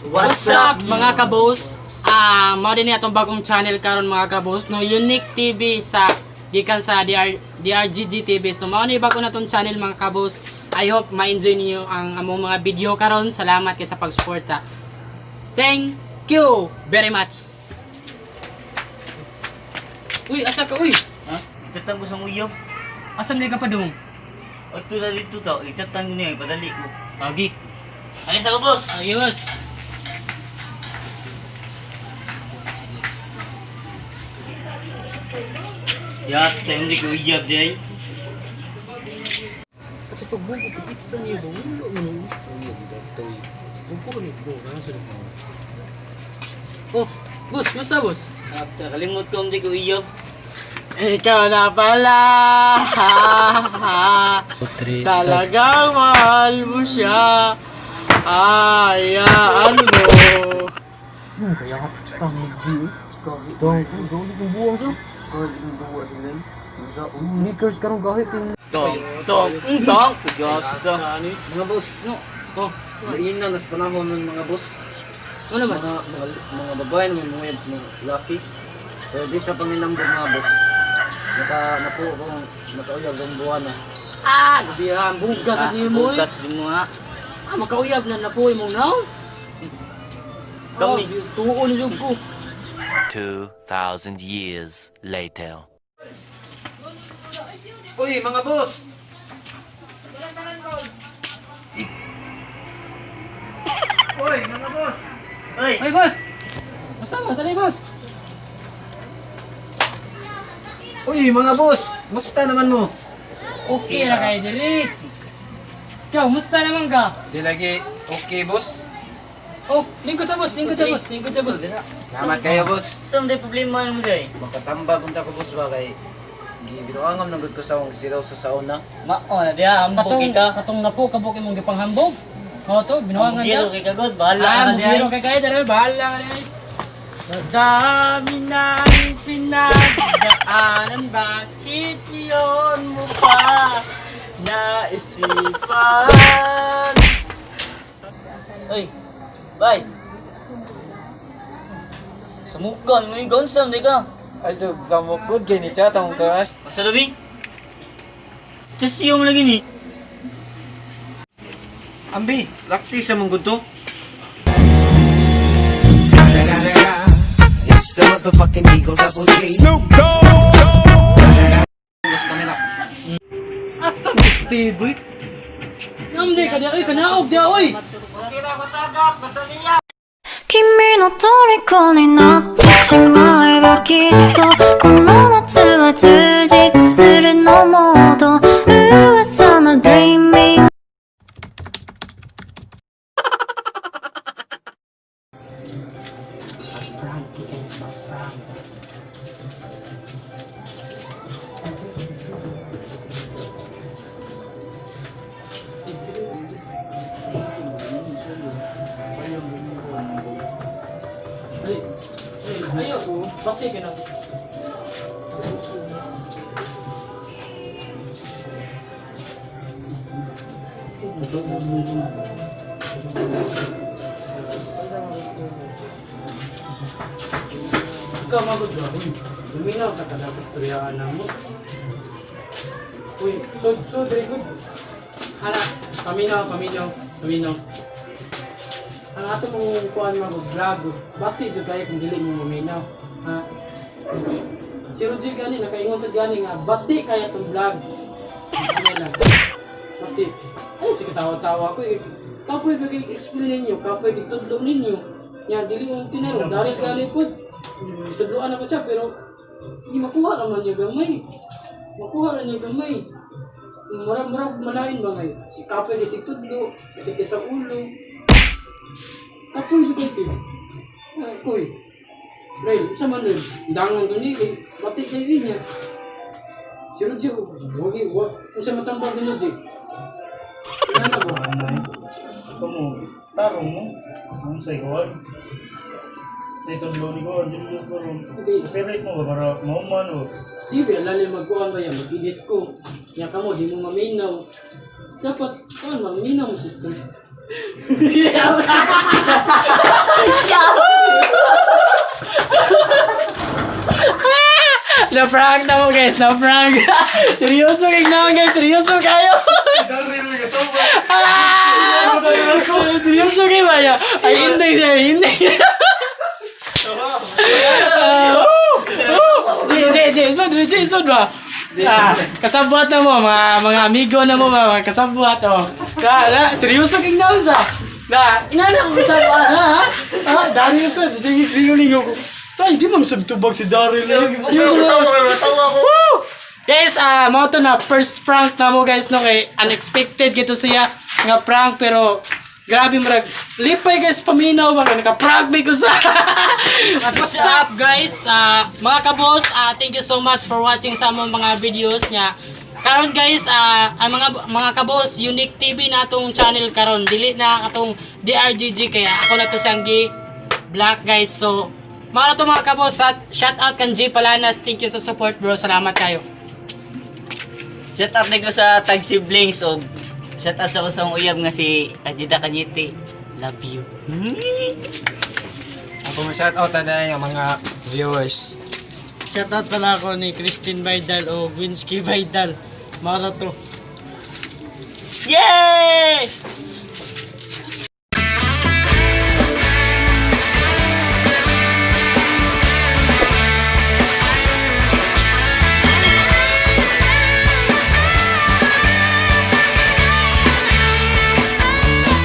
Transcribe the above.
What's up mga kabos? Mao din atong bagong channel karon mga kabos no Unique TV sa gikan sa DRGG TV. So mao ni bago natong channel mga kabos. I hope ma-enjoy niyo ang among mga video karon. Salamat kay sa pagsuporta. Thank you very much. Uy, asa ka uy? Ha? Itatang ko sa uyab. Asa man ka pa dong? O ito na dito tao. Itatang ko niya. Padali ko. Agi. Ayos ako, boss. Ayos. Yate, hindi ko uyab di ay. At pagbubo ko pizza niyo ba? Ulo mo. Bubo kami ko na sa lupa. Oh, boss, basta boss. Kalimot ko hindi ko uyab. Ikaw na pala. Talagang mahal mo siya. Hayaan mo. Kaya ka tangi. Dawli kong buwang siya. Sneakers ka nung kahit yung... Tong. Kuyasa. Mga boss, no? Oh, Mariin na, nas panahon ng mga boss. ano naman? Mga babae naman mga uyab sa mga laki. Pero di sa panginambog mga boss. Napo kung makauyab ang buwan na. Gabihan, bugas at niyo mo eh. Bukas din mo ha. Makauyab na napuwi mong naw. Kami. Tuon ni Jog ko. 2,000 years later. Uy, mga boss! Uy, mga boss! Uy! Ay, boss! Basta mo, sanay boss. Uy, mga boss! Musta naman mo? Okay na kayo, dili. Ikaw, musta naman ka? Di lagi okay, boss? Oh, lingkod sa boss, lingkod sa boss, lingkod sa boss. Salamat kayo, boss. Saan tayo problema mo day? Magkatambag unta ko, boss, ba kay gibinuangam ng ko sa akong siraw sa sauna. Diya, ambog Katong napo, kabok imong gipanghambog. O to, binuwangan Giro ka. kay kagod, bahala Ah, ka musiro diya. kay kayo, dali, bahala ka na. Sa dami namin pinagdaanan, bakit yun mo pa naisipan? Uy, bay! Samukan mo yung gonsam, di ka? Ay, so, sa mo good kay ni chat ang crush. Masa labi? Chasiyo mo lagi ni. Ambi, lakti sa mong good to. It's the motherfucking Eagle Double G. Boss kami na. Asa mo, Steve? Namdi ka diya, kanaog diya, oy! 君の虜になってしまえばきっとこの夏は充実するのもっと噂の Dreaming Ayo, bakit ka na? Ikaw magod ba? Uy, luminaw ka dapat istoryaan na mo. Uy, so very good. Ana, paminaw. Ang ato mong kuhan mag-vlog, bakit dyan kayo kung dili mo maminaw? Ha? Si Roger gani, nakaingon sa gani nga, bati kaya itong vlog. Ano lang? Bati. Ay, sige tawa-tawa ko eh. Kapoy bigay-explain ninyo, kapoy itudlo ninyo. Yan, dili yung tinero, dahil gani po. Tudloan ako siya, pero hindi makuha naman niya gamay. Makuha rin niya gamay. Marag malain ba ngayon? Si kapoy ni si tudlo, sakit niya sa ulo. Kapoy sa kayo. Kapoy. Ray, isa man rin. Dangan ko niya, bati kayo niya. Si Roger, wag. Kung siya matambal din Roger. Ano ba? Ito mo, tarong mo. Ang sayon. Ito ang loni ko, dito ko ron. Okay. Favorite mo ba para mauman o? Di ba, lalim magkuhan ba yan? Mag-edit ko. Yan ka mo, di mo maminaw. Dapat, maminaw mo, sister. na-prank na mo guys, na-prank. Seryoso kayo na guys, seryoso kayo. Seryoso kayo ba ya? Ay, hindi. Isod ba? Kasabuat na mo, mga amigo na mo ba, mga kasabuat oh. Seryoso kayo na sa. Inana ko kasabuat ha? Daryl sa, sige, lingo ko. Ay, di man sabtubag si Daryl. Guys, mo to na first prank na mo guys no kay unexpected gito siya nga prank pero grabe marag lipay guys paminaw ba naka-prank ko sa. What's up guys? Mga kabos, thank you so much for watching sa among mga videos niya. Karon guys, ang mga kabos, Unique TV na atong channel karon. Dili na atong DRGG kaya ako na to siyang black guys. So, mga to mga kabos, shout out kan G Palanas. Thank you sa support bro. Salamat kayo. Shout out na ko sa tag siblings o shout out sa kusang uyab nga si Ajida Kanyiti. Love you. Ako ma-shout out na yung mga viewers. Shoutout pala ako ni Christine Baidal o Winsky Baidal. Mara to. Yay!